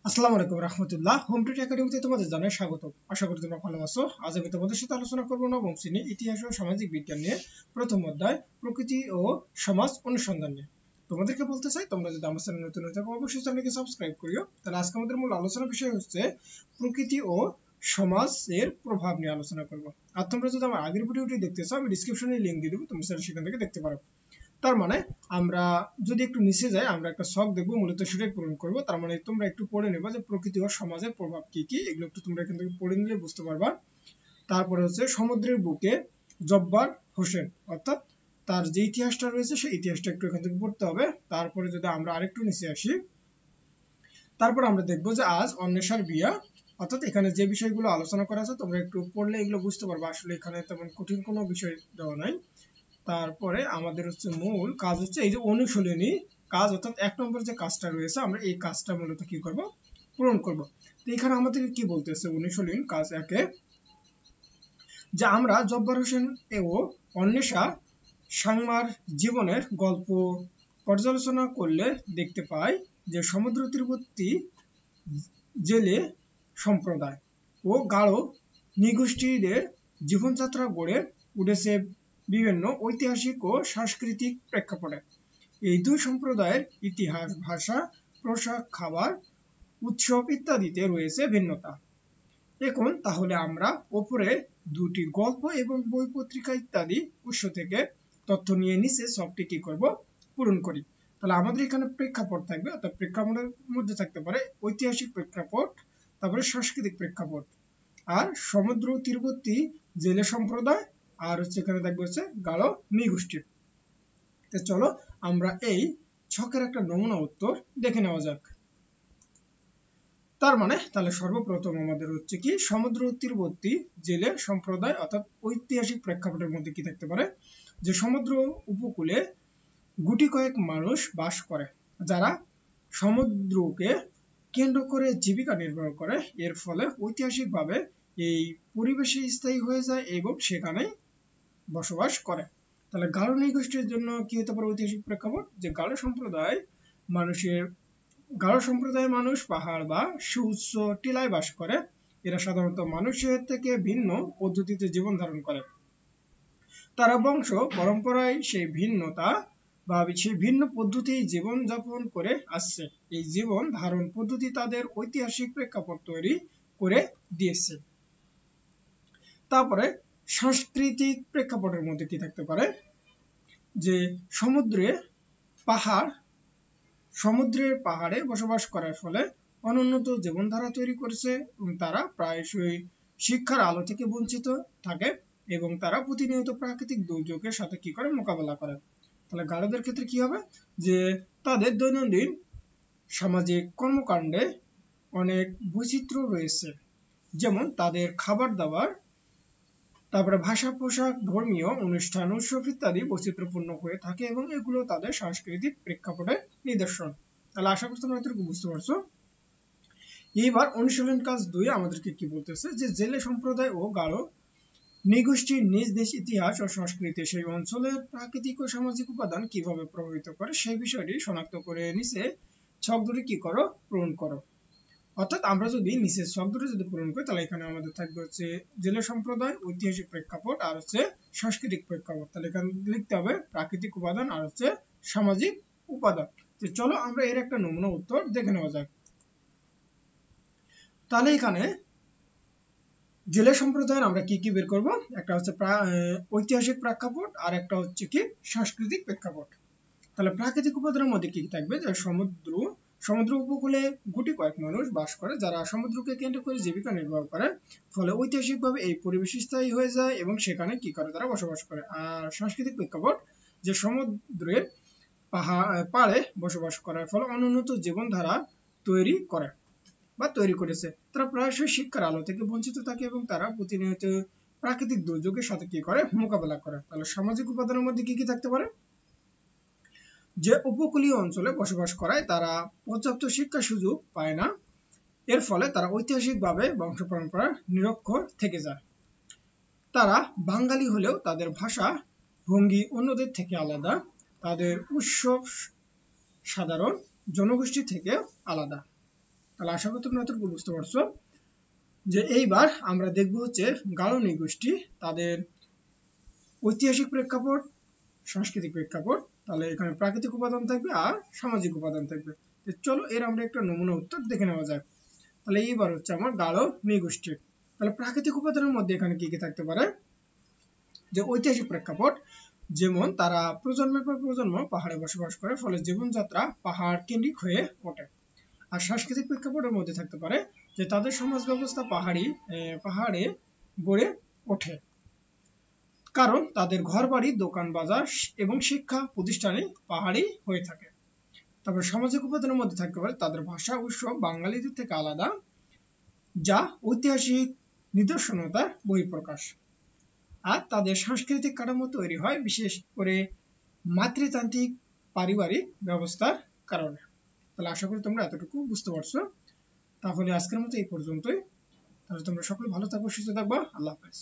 আসসালামু আলাইকুম রহমতুল্লাহ। হোম টুটর একাডেমিতে তোমাদের জানাই স্বাগত। আশা করি তোমরা ভালো আছো। আজ আমি তোমাদের সাথে আলোচনা করবো নবম শ্রেণী ইতিহাস ও সামাজিক বিজ্ঞান নিয়ে প্রথম অধ্যায় প্রকৃতি ও সমাজ অনুসন্ধান নিয়ে। তোমাদেরকে বলতে চাই, তোমরা যদি আমার চ্যানেল নতুন হয়ে থাকো অবশ্যই চ্যানেলকে সাবস্ক্রাইব করিও। তাহলে আজকে আমাদের মূল আলোচনার বিষয় হচ্ছে প্রকৃতি ও সমাজের প্রভাব নিয়ে আলোচনা করবো। আর তোমরা যদি আমার আগের ভিডিওটি দেখতে চাও, আমি ডিসক্রিপশনে লিঙ্ক দিয়ে দেবো, তোমরা সেখান থেকে দেখতে পারো। তার মানে আমরা যদি একটু নিচে যাই, আমরা একটা ছক দেখবো, মূলত সেটাই পূরণ করব। তার মানে তোমরা একটু পড়ে নেবা যে প্রকৃতি ও সমাজের প্রভাব কি কি, এগুলো একটু তোমরা এখান থেকে পড়ে নিলে বুঝতে পারবা। তারপরে হচ্ছে সমুদ্রের বুকে জব্বার হোসেন, অর্থাৎ তার যে ইতিহাসটা রয়েছে সেই ইতিহাসটা একটু এখান থেকে পড়তে হবে। তারপরে যদি আমরা আরেকটু নিচে আসি, তারপর আমরা দেখবো যে আজ অন্বেষার বিয়া, অর্থাৎ এখানে যে বিষয়গুলো আলোচনা করা আছে তোমরা একটু পড়লে এগুলো বুঝতে পারবা। আসলে এখানে তেমন কঠিন কোনো বিষয় দেওয়া নাই। তারপরে আমাদের হচ্ছে মূল কাজ হচ্ছে এই যে অনুশীলনী কাজ, অর্থাৎ 1 নম্বর যে কাজটা রয়েছে আমরা এই কাজটা মূলত কি করব, পূরণ করব। তো এখানে আমাদের কি বলতেছে অনুশীলনী কাজ 1-এ, যে আমরা জব্বার হোসেন ও অন্বেষা সাংমার জীবনের গল্প পর্যালোচনা করলে দেখতে পাই যে সমুদ্র তীরবর্তী জেলে সম্প্রদায় ও গাঢ় নৃগোষ্ঠীদের জীবনযাত্রা গড়ে উঠেছে বিভিন্ন ঐতিহাসিক ও সাংস্কৃতিক প্রেক্ষাপটে। এই দুই সম্প্রদায়ের ইতিহাস, ভাষা, পোশাক, খাবার, উৎসব ইত্যাদিতে রয়েছে ভিন্নতা। এখন তাহলে আমরা ওপরে দুটি গল্প এবং বই, পত্রিকা ইত্যাদি উৎস থেকে তথ্য নিয়ে নিচে সবটি কি করব, পূরণ করি। তাহলে আমাদের এখানে প্রেক্ষাপট থাকবে, অর্থাৎ প্রেক্ষাপটের মধ্যে থাকতে পারে ঐতিহাসিক প্রেক্ষাপট, তারপরে সাংস্কৃতিক প্রেক্ষাপট, আর সমুদ্র তীরবর্তী জেলে সম্প্রদায়, আর হচ্ছে এখানে থাকবে হচ্ছে গাঢ় নৃগোষ্ঠী। তো চলো আমরা এই ছকের একটা নমুনা উত্তর দেখে নেওয়া যাক। তার মানে তাহলে সর্বপ্রথম আমাদের হচ্ছে কি সমুদ্র তীরবর্তী জেলে সম্প্রদায়, অর্থাৎ ঐতিহাসিক প্রেক্ষাপটের মধ্যে কি থাকতে পারে, যে সমুদ্র উপকূলে গুটি কয়েক মানুষ বাস করে যারা সমুদ্রকে কেন্দ্র করে জীবিকা নির্বাহ করে। এর ফলে ঐতিহাসিকভাবে এই পরিবেশে স্থায়ী হয়ে যায় এবং সেখানেই বসবাস করে। তাহলে গাঢ় নৃগোষ্ঠীর জন্য কি হতে পারে ঐতিহাসিক প্রেক্ষাপট, যে গাঢ় সম্প্রদায়ের মানুষ পাহাড় বা সুউচ্চ টিলায় বাস করে। এরা সাধারণত মানুষের থেকে ভিন্ন পদ্ধতিতে জীবন ধারণ করে। তারা বংশ পরম্পরায় সেই ভিন্ন পদ্ধতি জীবন যাপন করে আসছে। এই জীবন ধারণ পদ্ধতি তাদের ঐতিহাসিক প্রেক্ষাপট তৈরি করে দিয়েছে। তারপরে সাংস্কৃতিক প্রেক্ষাপটের মধ্যে কি থাকতে পারে, যে সমুদ্রের পাহাড়ে বসবাস করার ফলে অনুন্নত জীবনধারা তৈরি করেছে। তারা প্রায়শই শিক্ষার আলো থেকে বঞ্চিত থাকে এবং তারা প্রতিনিয়ত প্রাকৃতিক দুর্যোগের সাথে কি করে, মোকাবেলা করে। তাহলে গারোদের ক্ষেত্রে কি হবে, যে তাদের দৈনন্দিন সামাজিক কর্মকাণ্ডে অনেক বৈচিত্র্য রয়েছে, যেমন তাদের খাবার দাবার, তারপরে ভাষা, পোশাক, ধর্মীয় অনুষ্ঠান, উৎসব ইত্যাদি বৈচিত্র্যপূর্ণ হয়ে থাকে এবং এগুলো তাদের সাংস্কৃতিক প্রেক্ষাপটের নিদর্শন। তাহলে আশা করছি তোমরা এতটুকু বুঝতে পারছো। এইবার অনুশীলন কাজ 2 আমাদেরকে কি বলতেছে, যে জেলে সম্প্রদায় ও গাঢ় নৃগোষ্ঠীর নিজ দেশ ইতিহাস ও সংস্কৃতি সেই অঞ্চলের প্রাকৃতিক ও সামাজিক উপাদান কিভাবে প্রভাবিত করে সেই বিষয়টি শনাক্ত করে নিচে ছক দুটি কি করো, পূরণ করো। অর্থাৎ আমরা যদি নিচের ছক দুটি যদি পূরণ করি, তাহলে এখানে আমাদের থাকবে হচ্ছে জেলে সম্প্রদায়, ঐতিহাসিক প্রেক্ষাপট, আর হচ্ছে সাংস্কৃতিক প্রেক্ষাপট। তাহলে এখানে লিখতে হবে প্রাকৃতিক উপাদান আর হচ্ছে সামাজিক উপাদান। তো চলো আমরা এর একটা নমুনা উত্তর দেখে নেওয়া যাক। তাহলে এখানে জেলে সম্প্রদায়ের আমরা কি কি বের করব, একটা হচ্ছে ঐতিহাসিক প্রেক্ষাপট আর একটা হচ্ছে কি সাংস্কৃতিক প্রেক্ষাপট। তাহলে প্রাকৃতিক উপাদানের মধ্যে কি থাকবে, যে সমুদ্র উপকূলে গুটি কয়েক মানুষ বাস করে যারা সমুদ্রকে কেন্দ্র করে জীবিকা নির্বাহ করে। ফলে ঐতিহাসিকভাবে এই পরিবেশ স্থায়ী হয়ে যায় এবং সেখানে কি করে, তারা বসবাস করে। আর সাংস্কৃতিক প্রেক্ষাপট, যে সমুদ্রের পাড়ে বসবাস করার ফলে অনুন্নত জীবনধারা তৈরি করেছে। তারা প্রায়শই শিক্ষার আলো থেকে বঞ্চিত থাকে এবং তারা প্রতিনিয়ত প্রাকৃতিক দুর্যোগের সাথে কি করে, মোকাবেলা করে। তাহলে সামাজিক উপাদানের মধ্যে কি কি থাকতে পারে, যে উপকূলীয় অঞ্চলে বসবাস করায় তারা পর্যাপ্ত শিক্ষা সুযোগ পায় না। এর ফলে তারা ঐতিহাসিকভাবে বংশ পরম্পরা নিরক্ষর থেকে যায়। তারা বাঙালি হলেও তাদের ভাষা ভঙ্গি অন্যদের থেকে আলাদা। তাদের উৎসব সাধারণ জনগোষ্ঠী থেকে আলাদা। তাহলে আশা করি তোমরা এতটুকু বুঝতে পারছো। যে এইবার আমরা দেখব হচ্ছে গারো নৃগোষ্ঠী, তাদের ঐতিহাসিক প্রেক্ষাপট, সাংস্কৃতিক প্রেক্ষাপট, তাহলে এখানে প্রাকৃতিক উপাদান থাকবে আর সামাজিক উপাদান থাকবে। তো চলো এর আমরা একটা নমুনা উত্তর দেখে নেওয়া যাক। তাহলে এইবার হচ্ছে আমার গারো নৃগোষ্ঠী। তাহলে প্রাকৃতিক উপাদানের মধ্যে এখানে কি কি থাকতে পারে, যে ঐতিহাসিক প্রেক্ষাপট, যেমন তারা প্রজন্মের পর প্রজন্ম পাহাড়ে বসবাস করে, ফলে জীবনযাত্রা পাহাড় কেন্দ্রিক হয়ে ওঠে। আর সাংস্কৃতিক প্রেক্ষাপটের মধ্যে থাকতে পারে যে তাদের সমাজ ব্যবস্থা পাহাড়ে গড়ে ওঠে, কারণ তাদের ঘরবাড়ি, দোকান বাজার এবং শিক্ষা প্রতিষ্ঠানে পাহাড়ি হয়ে থাকে। তারপর সামাজিক উপাদানের মধ্যে থাকতে পারে তাদের ভাষা উৎসব বাঙালিদের থেকে আলাদা, যা ঐতিহাসিক নিদর্শনতার বহিঃপ্রকাশ। আর তাদের সাংস্কৃতিক কাঠামো তৈরি হয় বিশেষ করে মাতৃতান্ত্রিক পারিবারিক ব্যবস্থার কারণে। তাহলে আশা করি তোমরা এতটুকু বুঝতে পারছো। তাহলে আজকের মতো এই পর্যন্তই। তাহলে তোমরা সকলে ভালো থাকো, সুস্থ থাকবা। আল্লাহ হাফেজ।